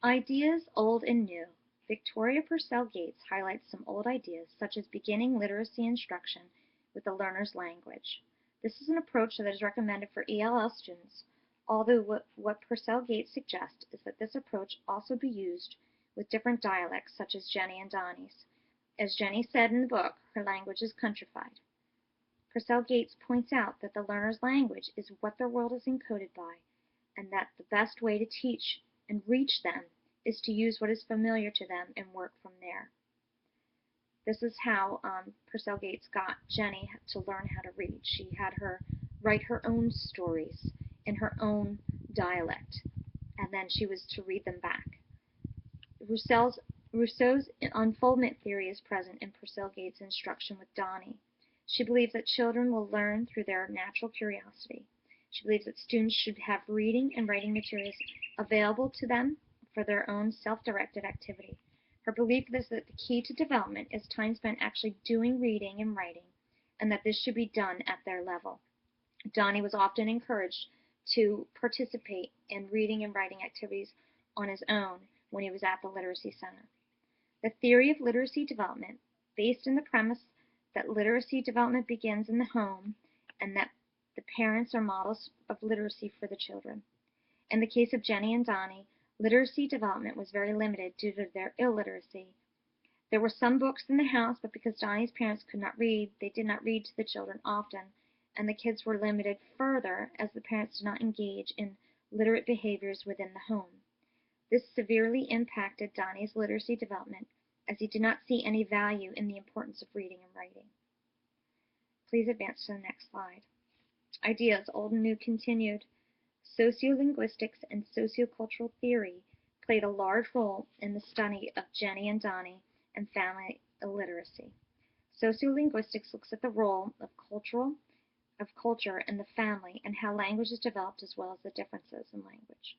Ideas old and new. Victoria Purcell Gates highlights some old ideas, such as beginning literacy instruction with the learner's language. This is an approach that is recommended for ELL students, although what Purcell Gates suggests is that this approach also be used with different dialects, such as Jenny and Donnie's. As Jenny said in the book, her language is countrified. Purcell Gates points out that the learner's language is what their world is encoded by, and that the best way to teach and reach them is to use what is familiar to them and work from there. This is how Purcell Gates got Jenny to learn how to read. She had her write her own stories in her own dialect, and then she was to read them back. Rousseau's unfoldment theory is present in Purcell Gates' instruction with Donnie. She believes that children will learn through their natural curiosity. She believes that students should have reading and writing materials available to them for their own self-directed activity. Her belief is that the key to development is time spent actually doing reading and writing, and that this should be done at their level. Donnie was often encouraged to participate in reading and writing activities on his own when he was at the Literacy Center. The theory of literacy development, based in the premise that literacy development begins in the home and that the parents are models of literacy for the children. In the case of Jenny and Donnie, literacy development was very limited due to their illiteracy. There were some books in the house, but because Donnie's parents could not read, they did not read to the children often, and the kids were limited further as the parents did not engage in literate behaviors within the home. This severely impacted Donnie's literacy development, as he did not see any value in the importance of reading and writing. Please advance to the next slide. Ideas, old and new, continued. Sociolinguistics and sociocultural theory played a large role in the study of Jenny and Donnie and family illiteracy. Sociolinguistics looks at the role of culture in the family and how language is developed as well as the differences in language.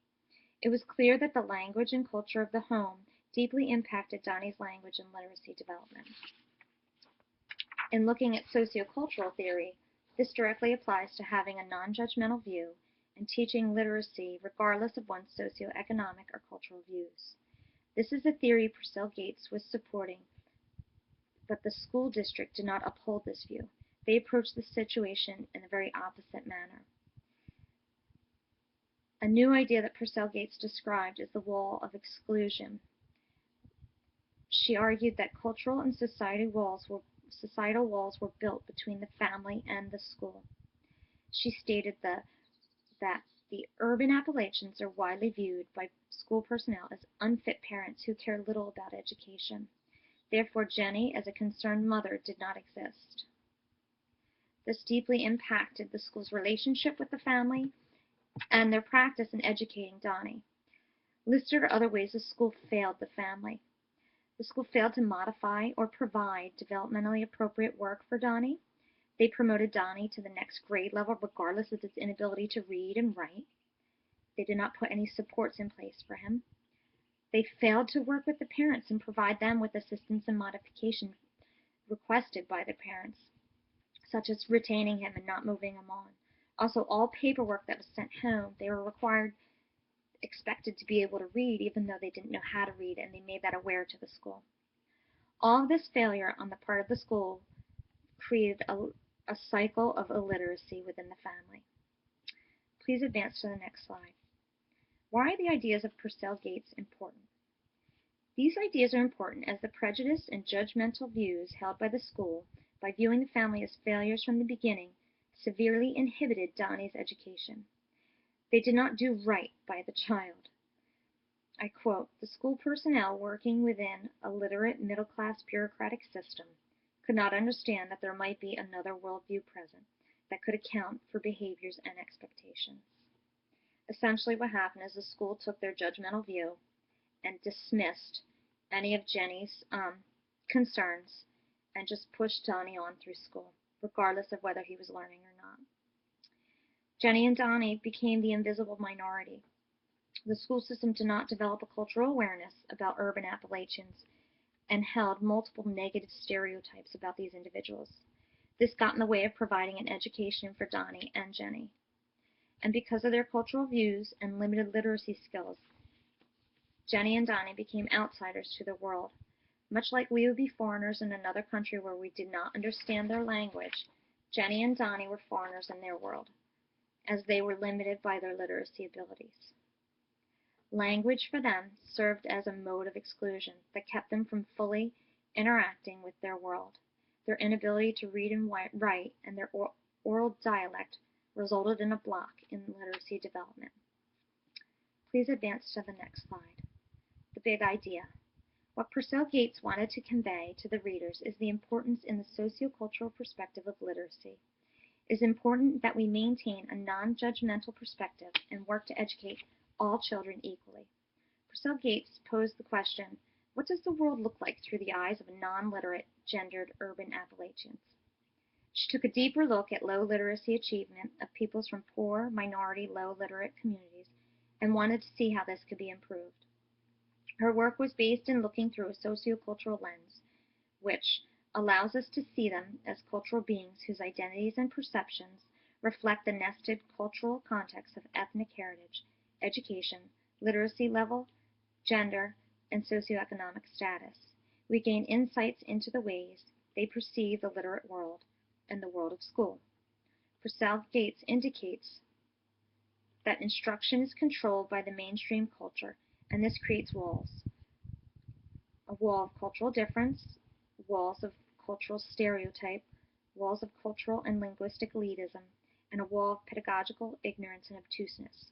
It was clear that the language and culture of the home deeply impacted Donnie's language and literacy development. In looking at sociocultural theory, this directly applies to having a non-judgmental view and teaching literacy regardless of one's socioeconomic or cultural views. This is a theory Purcell Gates was supporting, but the school district did not uphold this view. They approached the situation in a very opposite manner. A new idea that Purcell Gates described is the wall of exclusion. She argued that cultural and societal walls were built between the family and the school. She stated that the urban Appalachians are widely viewed by school personnel as unfit parents who care little about education. Therefore, Jenny, as a concerned mother, did not exist. This deeply impacted the school's relationship with the family and their practice in educating Donnie. Listed are other ways the school failed the family. The school failed to modify or provide developmentally appropriate work for Donnie. They promoted Donnie to the next grade level regardless of his inability to read and write. They did not put any supports in place for him. They failed to work with the parents and provide them with assistance and modification requested by the parents, such as retaining him and not moving him on. Also, all paperwork that was sent home, they were expected to be able to read even though they didn't know how to read, and they made that aware to the school. All of this failure on the part of the school created a cycle of illiteracy within the family. Please advance to the next slide. Why are the ideas of Purcell Gates important? These ideas are important as the prejudice and judgmental views held by the school by viewing the family as failures from the beginning severely inhibited Donnie's education. They did not do right by the child. I quote, "The school personnel working within a literate middle-class bureaucratic system could not understand that there might be another worldview present that could account for behaviors and expectations." Essentially what happened is the school took their judgmental view and dismissed any of Jenny's concerns and just pushed Donnie on through school, regardless of whether he was learning or not. Jenny and Donnie became the invisible minority. The school system did not develop a cultural awareness about urban Appalachians and held multiple negative stereotypes about these individuals. This got in the way of providing an education for Donnie and Jenny. And because of their cultural views and limited literacy skills, Jenny and Donnie became outsiders to their world. Much like we would be foreigners in another country where we did not understand their language, Jenny and Donnie were foreigners in their world, as they were limited by their literacy abilities. Language for them served as a mode of exclusion that kept them from fully interacting with their world. Their inability to read and write and their oral dialect resulted in a block in literacy development. Please advance to the next slide. The big idea. What Purcell Gates wanted to convey to the readers is the importance in the sociocultural perspective of literacy. It is important that we maintain a non-judgmental perspective and work to educate all children equally. Purcell Gates posed the question, what does the world look like through the eyes of non-literate, gendered urban Appalachians? She took a deeper look at low literacy achievement of peoples from poor, minority, low literate communities and wanted to see how this could be improved. Her work was based in looking through a sociocultural lens, which allows us to see them as cultural beings whose identities and perceptions reflect the nested cultural context of ethnic heritage, education, literacy level, gender, and socioeconomic status. We gain insights into the ways they perceive the literate world and the world of school. Purcell Gates indicates that instruction is controlled by the mainstream culture, and this creates walls. A wall of cultural difference, walls of cultural stereotype, walls of cultural and linguistic elitism, and a wall of pedagogical ignorance and obtuseness.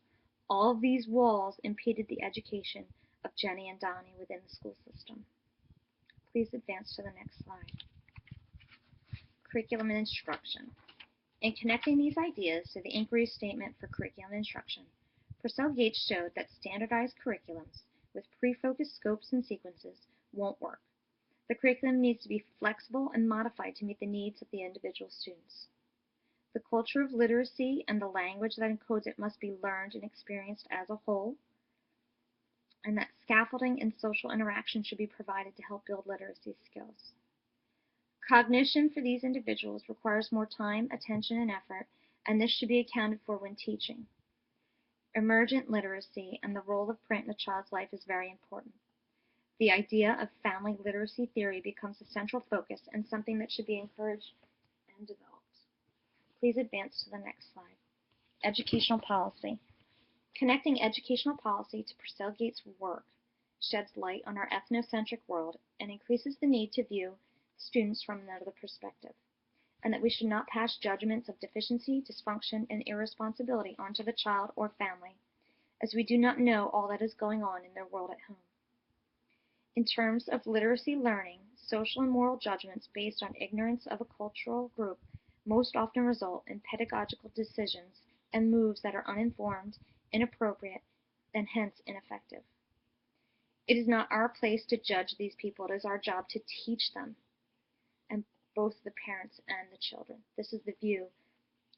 All of these walls impeded the education of Jenny and Donnie within the school system. Please advance to the next slide. Curriculum and instruction. In connecting these ideas to the inquiry statement for curriculum instruction, Purcell Gates showed that standardized curriculums with pre-focused scopes and sequences won't work. The curriculum needs to be flexible and modified to meet the needs of the individual students. The culture of literacy and the language that encodes it must be learned and experienced as a whole, and that scaffolding and social interaction should be provided to help build literacy skills. Cognition for these individuals requires more time, attention, and effort, and this should be accounted for when teaching. Emergent literacy and the role of print in a child's life is very important. The idea of family literacy theory becomes a central focus and something that should be encouraged and developed. Please advance to the next slide. Educational policy. Connecting educational policy to Purcell Gates' work sheds light on our ethnocentric world and increases the need to view students from another perspective, and that we should not pass judgments of deficiency, dysfunction, and irresponsibility onto the child or family, as we do not know all that is going on in their world at home. In terms of literacy learning, social and moral judgments based on ignorance of a cultural group most often result in pedagogical decisions and moves that are uninformed, inappropriate, and hence ineffective. It is not our place to judge these people. It is our job to teach them, and both the parents and the children. This is the view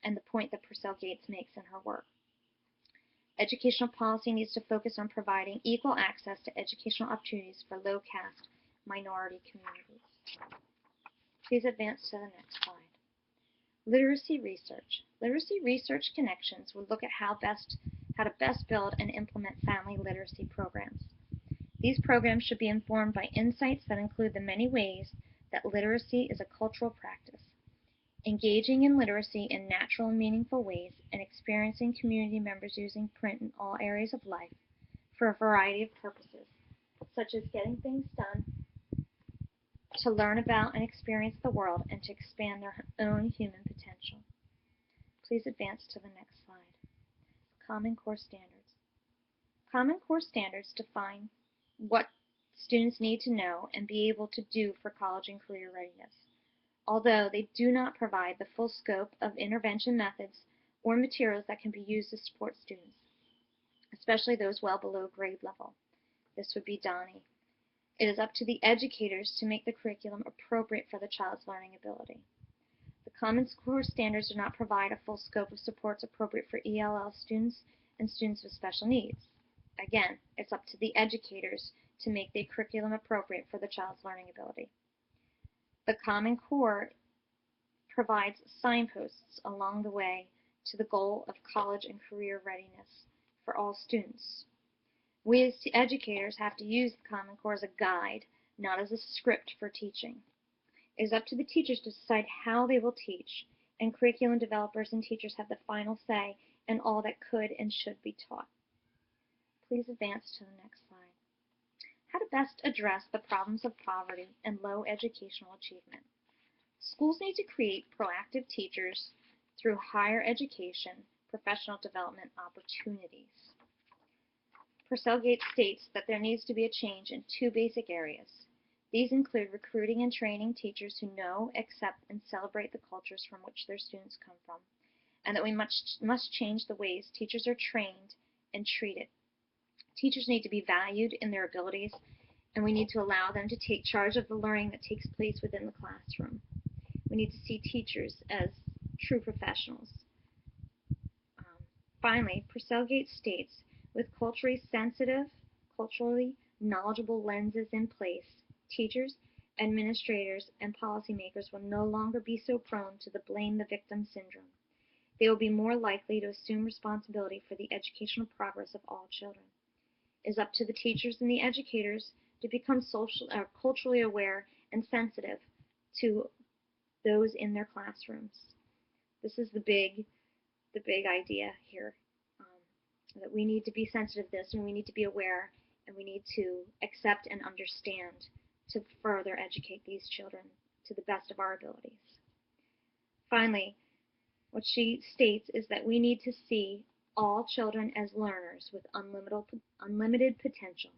and the point that Purcell Gates makes in her work. Educational policy needs to focus on providing equal access to educational opportunities for low-caste minority communities. Please advance to the next slide. Literacy research. Literacy research connections will look at how to best build and implement family literacy programs. These programs should be informed by insights that include the many ways that literacy is a cultural practice, engaging in literacy in natural and meaningful ways, and experiencing community members using print in all areas of life for a variety of purposes, such as getting things done, to learn about and experience the world, and to expand their own human potential. Please advance to the next slide. Common Core Standards. Common Core Standards define what students need to know and be able to do for college and career readiness, although they do not provide the full scope of intervention methods or materials that can be used to support students, especially those well below grade level. This would be Donnie. It is up to the educators to make the curriculum appropriate for the child's learning ability. The Common Core Standards do not provide a full scope of supports appropriate for ELL students and students with special needs. Again, it's up to the educators to make the curriculum appropriate for the child's learning ability. The Common Core provides signposts along the way to the goal of college and career readiness for all students. We as educators have to use the Common Core as a guide, not as a script for teaching. It is up to the teachers to decide how they will teach, and curriculum developers and teachers have the final say in all that could and should be taught. Please advance to the next slide. How to best address the problems of poverty and low educational achievement. Schools need to create proactive teachers through higher education, professional development opportunities. Purcell Gates states that there needs to be a change in two basic areas. These include recruiting and training teachers who know, accept, and celebrate the cultures from which their students come from, and that we must change the ways teachers are trained and treated. Teachers need to be valued in their abilities, and we need to allow them to take charge of the learning that takes place within the classroom. We need to see teachers as true professionals. Finally, Purcell Gates states, with culturally sensitive, culturally knowledgeable lenses in place, teachers, administrators, and policymakers will no longer be so prone to the blame the victim syndrome. They will be more likely to assume responsibility for the educational progress of all children. It is up to the teachers and the educators to become culturally aware and sensitive to those in their classrooms. This is the big idea here, that we need to be sensitive to this, and we need to be aware, and we need to accept and understand to further educate these children to the best of our abilities. Finally, what she states is that we need to see all children as learners with unlimited potential,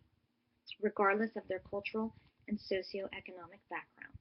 regardless of their cultural and socioeconomic background.